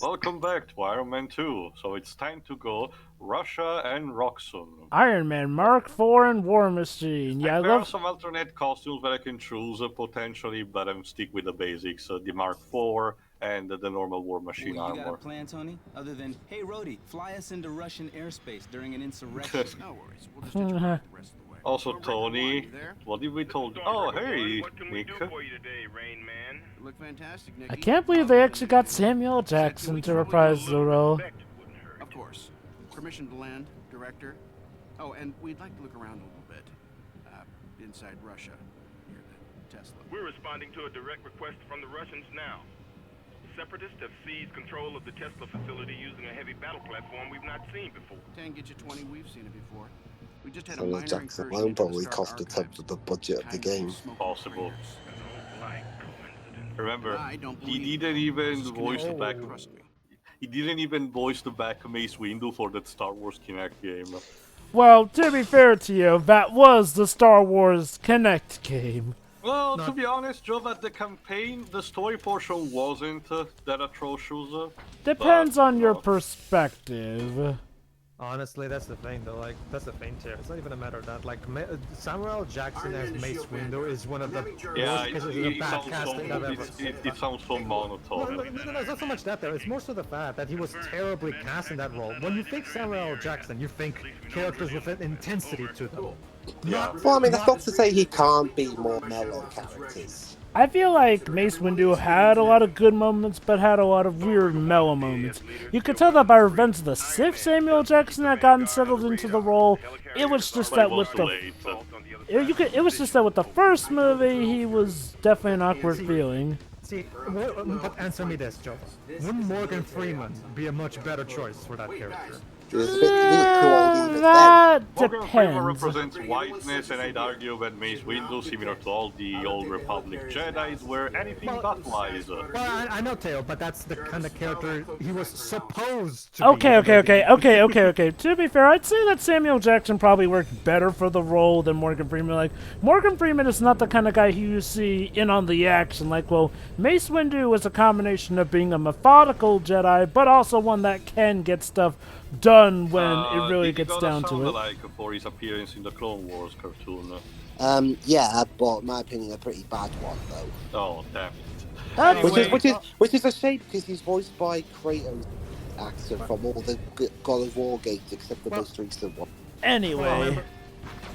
Welcome back to Iron Man 2. So it's time to go Russia and Roxxon. Iron Man Mark IV and War Machine. Yeah, I There are love. some alternate costumes that I can choose potentially, but I'm stick with the basics: the Mark IV and the normal War Machine Well, you got a armor. plan, Tony? Other than, hey, Rhodey, fly us into Russian airspace during an insurrection. No worries. We'll just interact the rest of the way. Also, Rick, come on, Tony, you there? what did we told? Oh, hey, What can we Nick. do for you today, Rain Man? You look fantastic, Nicky. I can't believe they actually got Samuel Jackson to reprise the role. Of course. Permission to land, Director. Oh, and we'd like to look around a little bit. Inside Russia, near the Tesla. We're responding to a direct request from the Russians now. The separatists have seized control of the Tesla facility using a heavy battle platform we've not seen before. 10 get you 20, we've seen it before. We just had a Samuel minor Jackson incursion alone into the probably Star cost a tenth archives. of the budget of the game. Possible. Like coincidence. Remember, I don't he believe didn't it. even This is voice the connected. back. Trust me. He didn't even voice the back Mace Windu for that Star Wars Kinect game. Well, to be fair to you, that was the Star Wars Kinect game. Well, to be honest, Joe, that the campaign, the story portion wasn't that atrocious. Depends on your no. perspective. Honestly, that's the thing, though. Like, that's the thing here. It's not even a matter of that. Like, Samuel L. Jackson as Mace Windu is one of the Yeah, worst cases of it bad sounds so, casting I've ever seen. it sounds so monotone. No, it's not so much that, though. It's more so the fact that he was terribly cast in that role. When you think Samuel L. Jackson, you think characters with an intensity to them. Yeah. Well, I mean, that's not to say he can't be more mellow characters. I feel like Mace Windu had a lot of good moments, but had a lot of weird mellow moments. You could tell that by Revenge of the Sith, Samuel Jackson had gotten settled into the role. It was just that with the it was just that with the first movie, he was definitely an awkward feeling. See, but answer me this, Joe. Wouldn't Morgan Freeman be a much better choice for that character? He was a bit too old even then. That Morgan Freeman depends. represents whiteness, and I'd argue that Mace Windu, similar to all the old Republic Jedi's, were anything but wise. Well, I know, Teo, but that's the kind of character he was supposed to Okay. be. To be fair, I'd say that Samuel Jackson probably worked better for the role than Morgan Freeman. Like, Morgan Freeman is not the kind of guy who you see in on the action. Like, well, Mace Windu was a combination of being a methodical Jedi, but also one that can get stuff done when it really gets down to it. Like for his appearance in the Clone Wars cartoon. Yeah, but in my opinion, a pretty bad one though. Oh, damn it. That's Which is a shame because he's voiced by Kratos actor from all the God of War games except the most recent one. Anyway,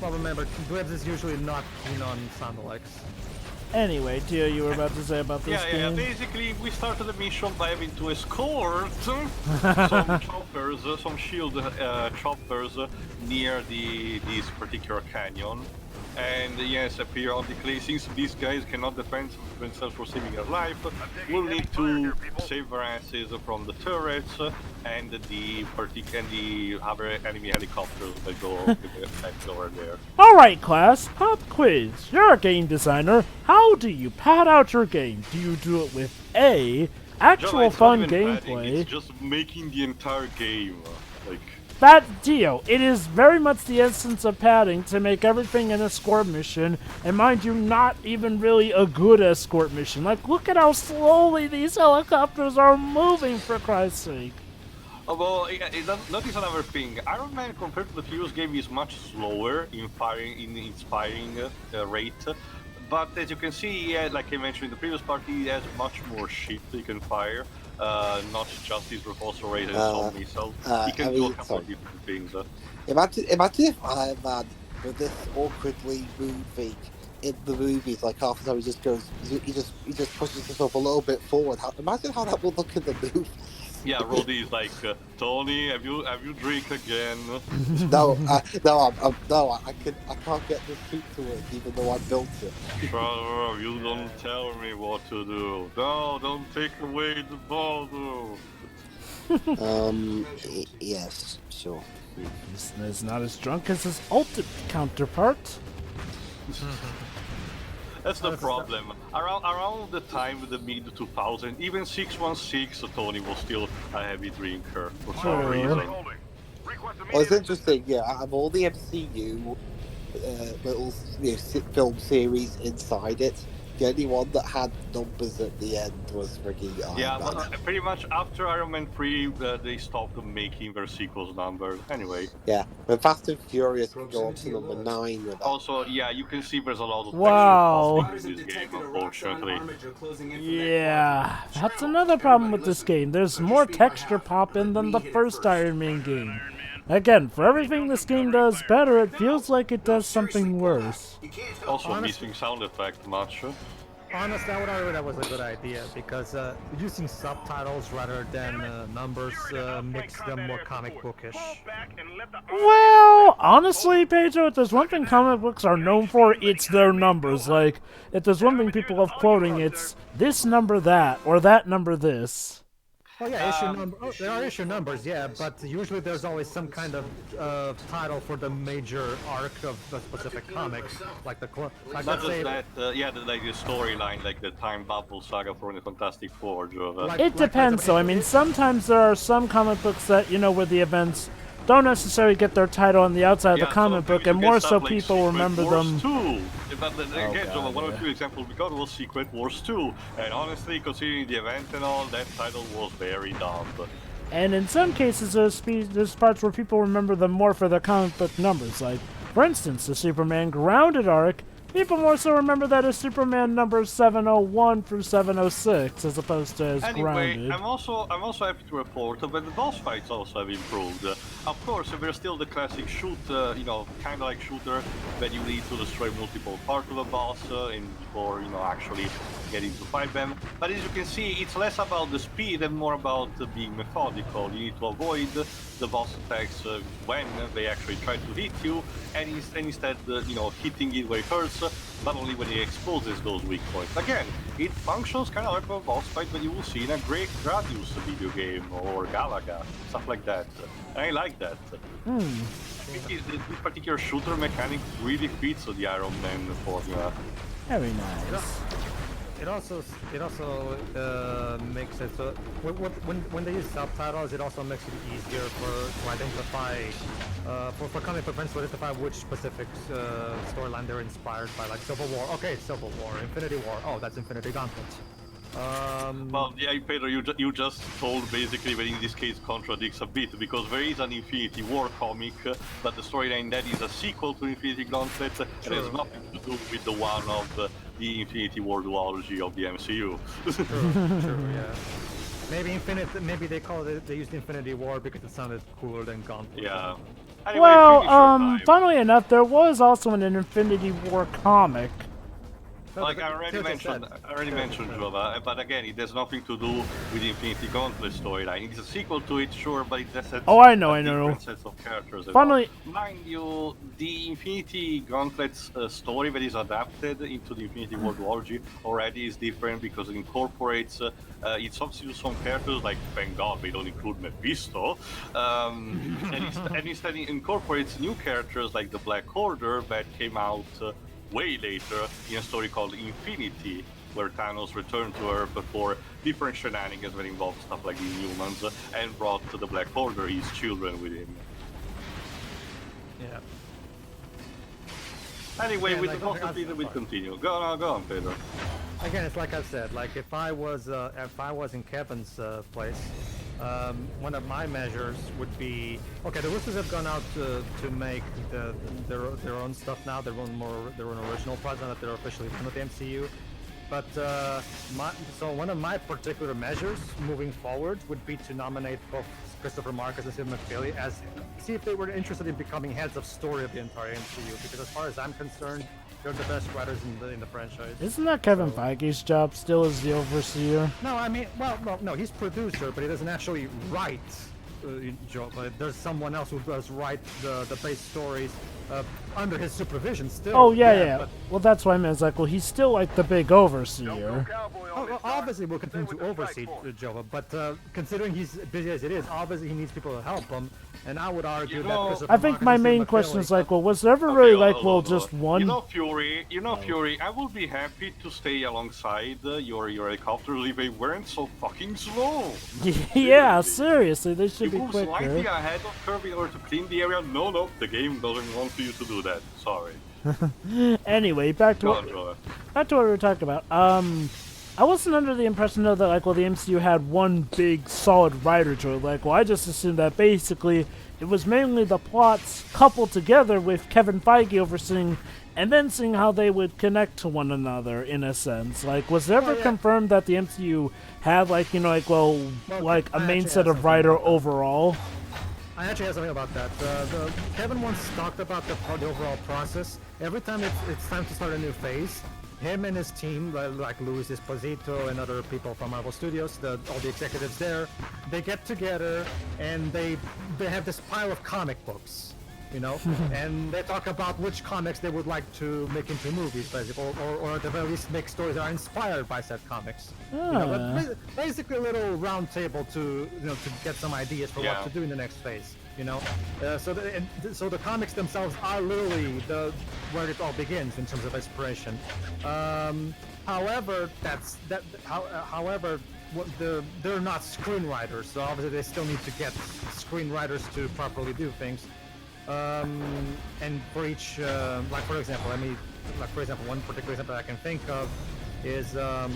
Well, remember, Dwebs is usually not keen on sound-alikes. Tio, you were about to say about this Yeah. game? Basically, we started the mission by having to escort some choppers, some shield choppers near this particular canyon. And yes, periodically, since these guys cannot defend themselves for saving their life, we'll need to save their asses from the turrets and the other enemy helicopters that go over there. Alright, class, pop quiz. You're a game designer. How do you pad out your game? Do you do it with A, actual It's not fun even padding, gameplay? it's just making the entire game. Like, That, Dio, it is very much the essence of padding to make everything an escort mission, and mind you, not even really a good escort mission. Like, look at how slowly these helicopters are moving, for Christ's sake. well, that is another thing. Iron Man, compared to the previous game, is much slower in its firing rate. But as you can see, like I mentioned in the previous part, he has much more shit he can fire. Not just his repulsor rate and some missiles. He can do a couple of different things. Imagine if Iron Man with this awkwardly moving in the movies, like half the time he just pushes himself a little bit forward. Imagine how that would look in the movie. Yeah, Roddy is like, Tony, have you drink again? No, I can't get this suit to work even though I built it. Brother, you don't tell me what to do. No, don't take away the bottle. Yes, sure. He's not as drunk as his ultimate counterpart. That's the problem. Around the time of the mid 2000s, even 616 Tony was still a heavy drinker for some reason. Well, it's interesting. Yeah, out of all the MCU little film series inside it, The only one that had numbers at the end was freaking Yeah, Iron Man. but pretty much after Iron Man 3, they stopped making their sequels numbered. Anyway. Yeah, when Fast and Furious can go up to number 9 with that. Also, yeah, you can see there's a lot of Wow. texture popping in this game, unfortunately. Yeah, that's another problem with this game. There's more texture pop in than the first Iron Man game. Again, for everything this game does better, it feels like it does something worse. Also, missing sound effect much. Honestly, I would argue that was a good idea because using subtitles rather than numbers makes them more comic bookish. Well, honestly, Pedro, if there's one thing comic books are known for, it's their numbers. Like, if there's one thing people love quoting, it's this number that, or that number this. Oh yeah, issue number. Oh, there are issue numbers, yeah, but usually there's always some kind of title for the major arc of the specific comic, like the like Not let's say. just that, yeah, like the storyline, like the Time Bubble Saga for the Fantastic Four. It depends, though. I mean, sometimes there are some comic books that, you know, where the events don't necessarily get their title on the outside of the comic book, and more so people remember them. But again, one of the 2 examples we got was Secret Wars 2, and honestly, considering the event and all, that title was very dumb. And in some cases, there's parts where people remember them more for their comic book numbers. Like, for instance, the Superman Grounded arc. People more so remember that as Superman numbers 701 through 706, as opposed to as Grounded. Anyway, I'm also happy to report that the boss fights also have improved. Of course, there's still the classic shoot, you know, kind of like shooter that you need to destroy multiple parts of a boss before, you know, actually getting to fight them. But as you can see, it's less about the speed and more about being methodical. You need to avoid the boss attacks when they actually try to hit you, and instead, you know, hitting it where it hurts, but only when it exposes those weak points. Again, it functions kind of like a boss fight that you will see in a great Gradius video game or Galaga, stuff like that. And I like that. I think this particular shooter mechanic really fits the Iron Man formula. Very nice. It also makes it so when they use subtitles, it also makes it easier to identify for comic book fans to identify which specific storyline they're inspired by, like Civil War. Okay, it's Civil War. Infinity War. Oh, that's Infinity Gauntlet. Well, yeah, Pedro, you just told basically that in this case contradicts a bit, because there is an Infinity War comic, but the storyline that is a sequel to Infinity Gauntlet, and has nothing to do with the one of the Infinity War duology of the MCU. True, yeah. Maybe they used Infinity War because it sounded cooler than Gauntlet. Yeah. Anyway, Well, funnily enough, there was also an Infinity War comic. Like I already mentioned, Jova, but again, it has nothing to do with the Infinity Gauntlet storyline. It's a sequel to it, sure, but it has different sets of characters. Mind you, the Infinity Gauntlet's story that is adapted into the Infinity War duology already is different because it incorporates, it substitutes some characters, like, thank God they don't include Mephisto, and instead it incorporates new characters like the Black Order that came out way later in a story called Infinity, where Thanos returned to Earth for different shenanigans that involved stuff like the Inhumans, and brought to the Black Order his children with him. Yeah. Anyway, Yeah, with like, the possibility that we continue. Go on, Pedro. Again, it's like I said. Like if I was in Kevin's place, one of my measures would be okay. The Roosters have gone out to make their own stuff now. Their own original project, now that they're officially done with the MCU. But so one of my particular measures moving forward would be to nominate both Christopher Marcus and Stephen McFeely as see if they were interested in becoming heads of story of the entire MCU. Because as far as I'm concerned, they're the best writers in the franchise. Isn't that Kevin Feige's job still as the overseer? No, I mean, no, he's producer, but he doesn't actually write. There's someone else who does write the base stories under his supervision still. Oh, yeah. Well, that's what I meant. It's like, well, he's still like the big overseer. Well, obviously, we'll continue to oversee Jova, but considering he's busy as it is, obviously he needs people to help him. And I would argue that Christopher I think my main question is like, well, was there ever really like, well, just one? You know, Fury, I would be happy to stay alongside your helicopters if they weren't so fucking slow. Yeah, seriously, they should be move quicker. slightly ahead of curve in order to clean the area. No, the game doesn't want you to do that. Sorry. Anyway, back to Go what, on, Joel. back to what we were talking about. I wasn't under the impression though that like, well, the MCU had one big solid writer to it. Like, well, I just assumed that basically it was mainly the plots coupled together with Kevin Feige overseeing, and then seeing how they would connect to one another in a sense. Like, was it ever confirmed that the MCU had like, you know, like, well like a main set of writer overall? I actually have something about that. Kevin once talked about the overall process. Every time it's time to start a new phase, him and his team, like Luis Esposito and other people from Marvel Studios, all the executives there, they get together and they have this pile of comic books, you know, and they talk about which comics they would like to make into movies, basically, or at the very least make stories that are inspired by said comics. You know, but basically a little round table to get some ideas for what to do in the next phase. You know, so the comics themselves are literally where it all begins in terms of inspiration. However, however, they're not screenwriters, so obviously they still need to get screenwriters to properly do things. And for each, like for example, one particular example I can think of is how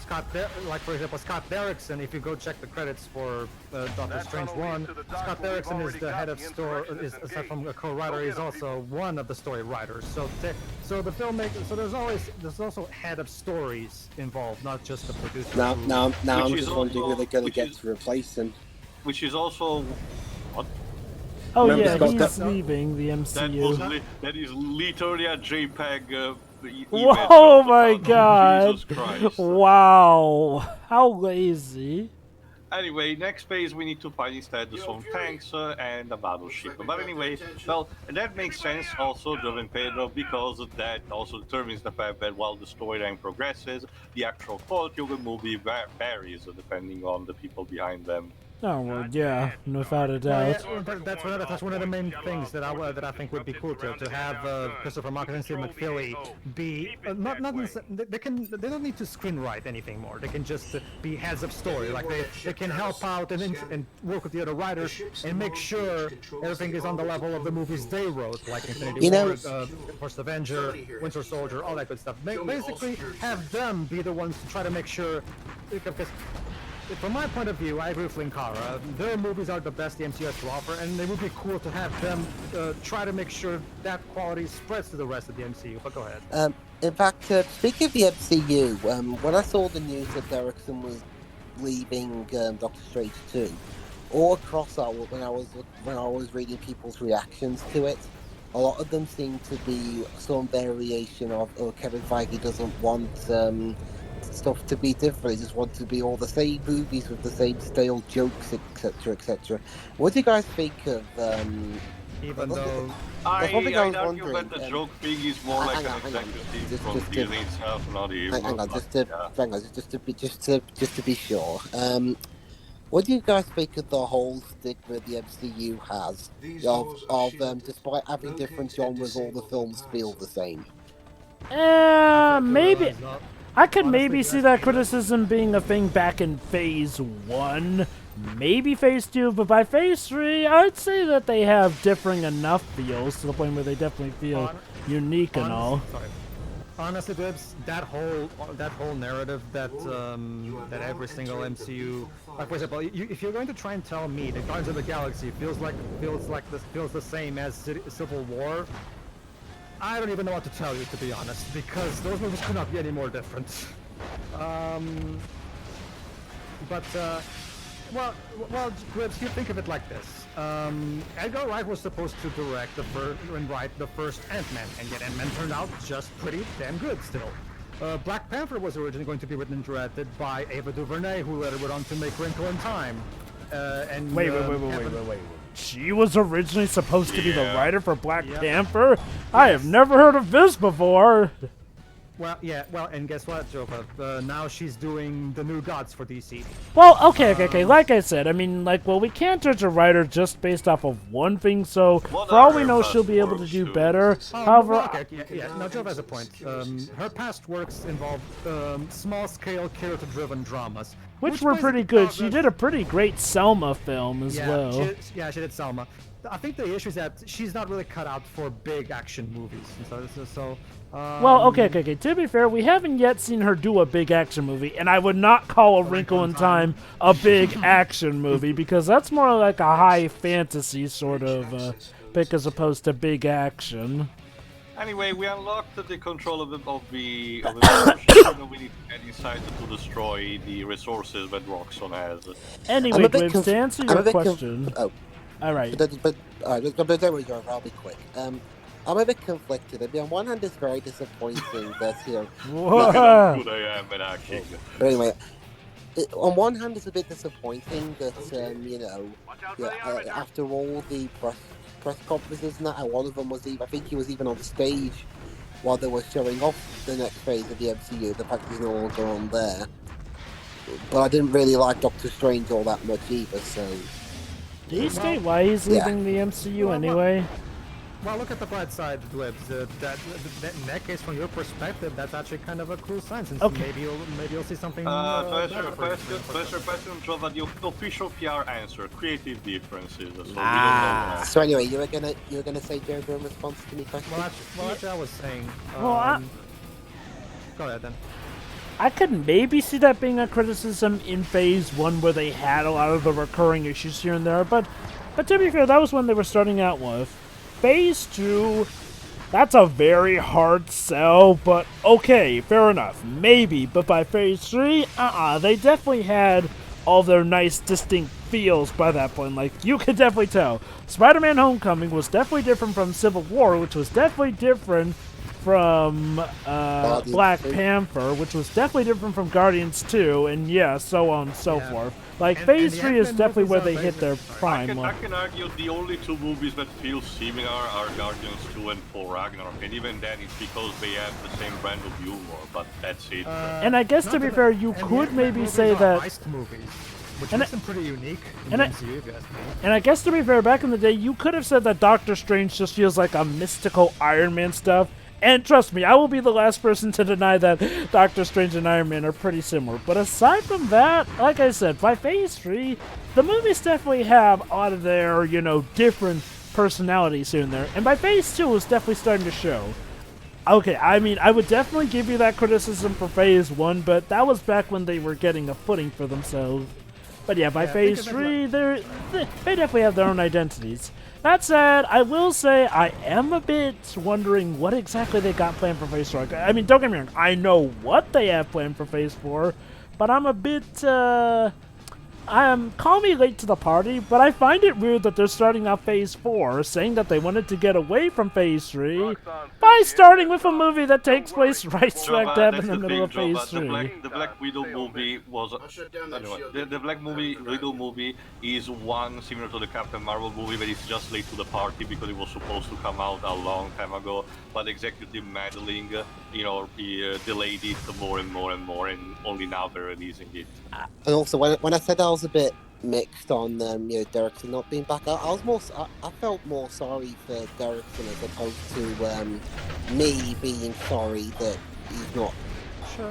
Scott Derrickson, if you go check the credits for Doctor Strange 1, Scott Derrickson is the head of story, aside from a co-writer, he's also one of the story writers. So the filmmaker, so there's also head of stories involved, not just the producer. Now I'm just wondering who they're going to which get is- to replace him. Which is also what? Oh Remember yeah, Scott he's Del- leaving the MCU. That is literally a JPEG. Image Whoa, of the my Thanos. God! Jesus Christ. Wow, how lazy. Anyway, next phase we need to find instead some tanks and a battleship. But anyway, well, that makes sense also, Joven Pedro, because that also determines the fact that while the storyline progresses, the actual quality of the movie varies depending on the people behind them. Oh well, yeah, without a doubt. That's one of the main things that I think would be cool to have Christopher Marcus and Steve McFeely be not they don't need to screenwrite anything more. They can just be heads of story. Like they can help out and work with the other writers and make sure everything is on the level of the movies they wrote, like Infinity War, First Avenger, Winter Soldier, all that good stuff. Basically, have them be the ones to try to make sure. Because from my point of view, I agree with Linkara. Their movies are the best the MCU has to offer, and it would be cool to have them try to make sure that quality spreads to the rest of the MCU. But go ahead. In fact, speaking of the MCU, when I saw the news that Derrickson was leaving Doctor Strange 2, all across when I was reading people's reactions to it, a lot of them seemed to be some variation of, Kevin Feige doesn't want stuff to be different. He just wants to be all the same movies with the same stale jokes, etc., etc. What do you guys think of? Even though I was argue wondering, that the joke thing is more like hang an on. executive from Disney itself, not even. Hang on, just to be sure. What do you guys think of the whole stigma the MCU has of despite having different genres, all the films feel the same? Maybe. I could maybe see that criticism being a thing back in Phase 1, maybe Phase 2, but by Phase 3, I'd say that they have differing enough feels to the point where they definitely feel unique and all. Honestly, Dibs, that whole narrative that every single MCU, like for example, if you're going to try and tell me that Guardians of the Galaxy feels the same as Civil War, I don't even know what to tell you, to be honest, because those movies could not be any more different. Well, Gribbs, you think of it like this. Edgar Wright was supposed to direct and write the first Ant-Man, and yet Ant-Man turned out just pretty damn good still. Black Panther was originally going to be written and directed by Ava DuVernay, who later went on to make Wrinkle in Time. Wait. She was originally supposed to be the writer for Black Panther? I have never heard of this before! Well, and guess what, Jova? Now she's doing the New Gods for DC. Well, okay. Like I said, I mean, we can't judge a writer just based off of one thing, so for all we know, she'll be able to do better. However... No, Jova has a point. Her past works involve small-scale, character-driven dramas. Which were pretty good. She did a pretty great Selma film as well. She did Selma. I think the issue is that she's not really cut out for big action movies. Well, okay. To be fair, we haven't yet seen her do a big action movie, and I would not call A Wrinkle in Time a big action movie because that's more like a high fantasy sort of pick as opposed to big action. Anyway, we unlocked the control of the ship, and we need to get inside to destroy the resources that Roxxon has. Anyway, Glibs, to answer your question... All right. But don't worry, Jordan, I'll be quick. I'm a bit conflicted. I mean, on one hand, it's very disappointing that, you know... Look at how good I am at acting. But anyway, on one hand, it's a bit disappointing that, you know, after all the press conferences and that, and one of them was even, I think he was even on the stage while they were showing off the next phase of the MCU, the fact he's no longer on there. But I didn't really like Doctor Strange all that much either, so... Did he state why he's leaving the MCU anyway? Well, look at the bright side, Glibs. In that case, from your perspective, that's actually kind of a cool sign, since maybe you'll see something. Question, Joe, that the official PR answer: creative differences. So we don't know. So anyway, you were gonna say, Jojo, in response to me question? Well, actually, I was saying. Go ahead then. I could maybe see that being a criticism in Phase 1 where they had a lot of the recurring issues here and there, but to be fair, that was when they were starting out with. Phase 2, that's a very hard sell, but okay, fair enough, maybe, but by Phase 3, they definitely had all their nice distinct feels by that point. Like, you could definitely tell. Spider-Man Homecoming was definitely different from Civil War, which was definitely different from Black Panther, which was definitely different from Guardians 2, and so on and so forth. Like, Phase 3 is definitely where they hit their prime. I can argue the only two movies that feel similar are Guardians 2 and Thor Ragnarok, and even then it's because they have the same brand of humor, but that's it. And I guess to be fair, you could maybe say that... Heist movies, which makes them pretty unique in the MCU, if you ask me. And I guess to be fair, back in the day, you could have said that Doctor Strange just feels like a mystical Iron Man stuff. And trust me, I will be the last person to deny that Doctor Strange and Iron Man are pretty similar. But aside from that, like I said, by Phase 3, the movies definitely have a lot of their, different personalities here and there. And by Phase 2, it's definitely starting to show. Okay, I mean, I would definitely give you that criticism for Phase 1, but that was back when they were getting a footing for themselves. But yeah, by Phase 3, they definitely have their own identities. That said, I will say I am a bit wondering what exactly they got planned for Phase 4. I mean, don't get me wrong, I know what they have planned for Phase 4, but I'm a bit, call me late to the party, but I find it weird that they're starting out Phase 4, saying that they wanted to get away from Phase 3, by starting with a movie that takes place right smack dab in the middle of Phase 3. The Black Widow movie was... the Black Widow movie is one similar to the Captain Marvel movie, but it's just late to the party because it was supposed to come out a long time ago, but executive meddling, delayed it more and more and more, and only now they're releasing it. And also, when I said I was a bit mixed on Derrickson not being back, I felt more sorry for Derrickson as opposed to me being sorry that he's not. Sure.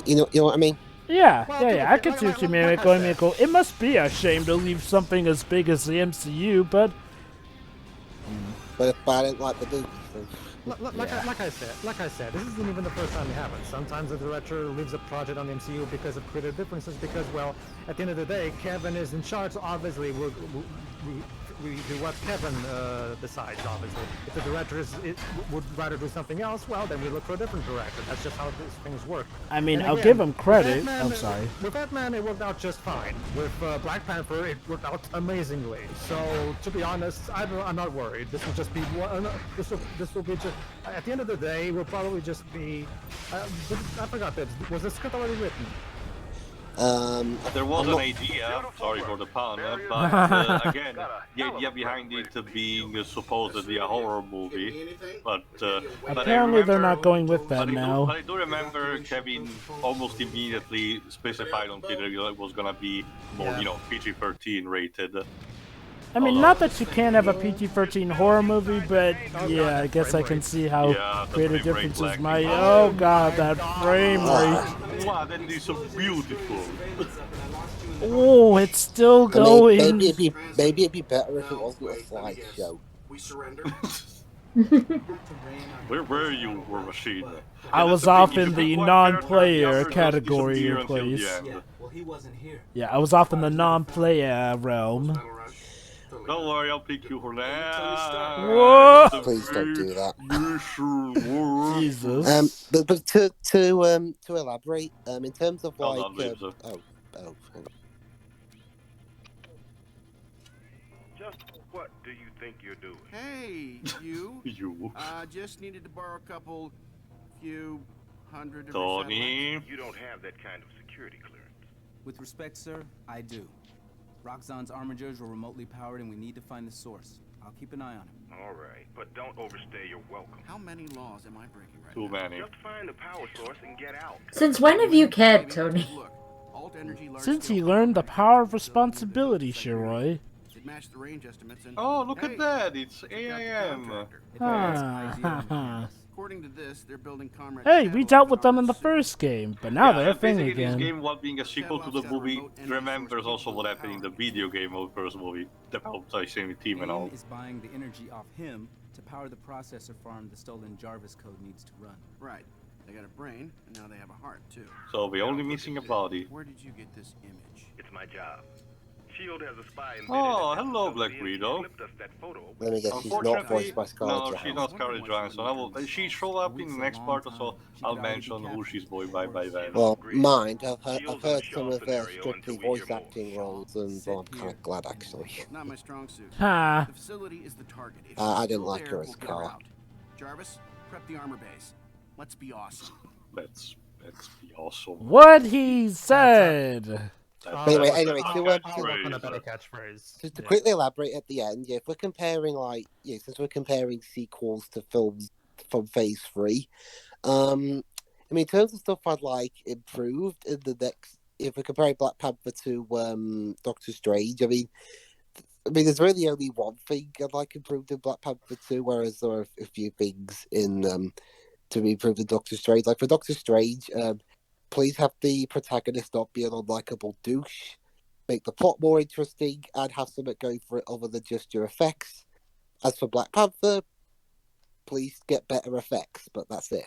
You know what I mean? Yeah, I can see what you mean, Michael. It must be a shame to leave something as big as the MCU, but if I didn't like the movie, so... Like I said, this isn't even the first time it happens. Sometimes the director leaves a project on the MCU because of creative differences, because, well, at the end of the day, Kevin is in charge, so obviously we do what Kevin decides, obviously. If the director would rather do something else, well, then we look for a different director. That's just how these things work. I mean, I'll give him credit. I'm sorry. With Batman, it worked out just fine. With Black Panther, it worked out amazingly. So, to be honest, I'm not worried. This will just be one. This will be just. At the end of the day, we'll probably just be. I forgot that. Was the script already written? There was an idea, sorry for the pun, but again, the idea behind it being supposedly a horror movie, but apparently they're not going with that now. But I do remember Kevin almost immediately specified on Twitter it was gonna be more, PG-13 rated. I mean, Hold not on. that you can't have a PG-13 horror movie, but yeah, I guess I can see how Yeah, the creative frame rate differences lagging. might. Oh Oh god, that frame rate. Wow, that is so beautiful. Oh, it's still I mean, going. maybe it'd be better if it wasn't a slideshow. We surrender. Where were you, War Machine? I And that's was the thing, off if you in the pick one character, the non-player other just category disappear or until the place. end. Well, he wasn't here. Yeah, I was off in the non-player realm. Don't worry, I'll pick you for that. Whoa! Please don't do that. You sure were. Jesus. But to elaborate, in terms of Hold like, on, babes. hang on. Just what do you think you're doing? Hey, you. You. Just needed to borrow a few hundred of your satellites. Tony. You don't have that kind of security clearance. With respect, sir, I do. Roxxon's armigers were remotely powered, and we need to find the source. I'll keep an eye on him. All right, but don't overstay your welcome. How many laws am I breaking right Too now? many. Just find the power source and get out. Since when have you cared, Tony? Look, Alt Energy Since large-scale he learned the power of power responsibility, facility Shiroi. It matched the range estimates and Oh, look hey, at that. It's check out the AIM. contractor. It has idea on Ah. According to this, they're building Comrade Hey, we satellite dealt with them in the towers first game, but now they're a thing basically this again. game, while being a sequel to the movie, remembers also what happened in the video game of the first movie, developed by same team and all. AIM is buying the energy off him to power the processor farm the stolen Jarvis code needs to run. Right. They got a brain, and now they have a heart, too. So we're only missing a body. Where did you get this image? It's my job. S.H.I.E.L.D. has a spy embedded Oh, in that hello, facility, Black and she Widow. flipped us that photo. Let me guess, she's not Unfortunately, voiced by Scarlett no, she's Johansson. not Scarlett Johansson. She show up in the next part, so I'll mention who she's voiced by then. Well, mind, I've S.H.I.E.L.D.'s heard a some of Shaw their scenario strictly until we voice hear more. acting roles, and well, I'm kind of glad actually. Not my strong suit. Ha. The facility is the target. If I she's didn't still like there, her as we'll get her Carl. out. Jarvis, prep the armor base. Let's be awesome. Let's be awesome. What he said. Anyway, I'll work on a better catchphrase. Just to Yeah. quickly elaborate at the end, yeah, if we're comparing since we're comparing sequels to films from Phase 3, I mean, in terms of stuff I'd like improved in the next, if we're comparing Black Panther to Doctor Strange, I mean, there's really only one thing I'd like improved in Black Panther 2, whereas there are a few things in to be improved in Doctor Strange. Like for Doctor Strange, please have the protagonist not be an unlikable douche. Make the plot more interesting and have something going for it other than just your effects. As for Black Panther, please get better effects, but that's it.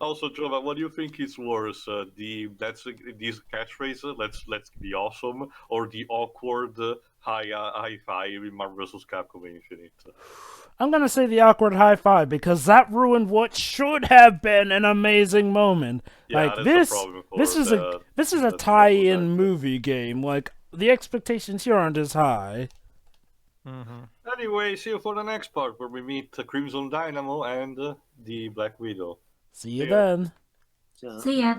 Also, Jova, what do you think is worse? These catchphrases, let's be awesome, or the awkward high five in Marvel vs. Capcom Infinite? I'm gonna say the awkward high five because that ruined what should have been an amazing moment. Yeah, Like that's the problem for this is a that's the tie-in problem with that. movie game. Like the expectations here aren't as high. Anyway, see you for the next part where we meet Crimson Dynamo and the Black Widow. See you Yeah. then. See ya.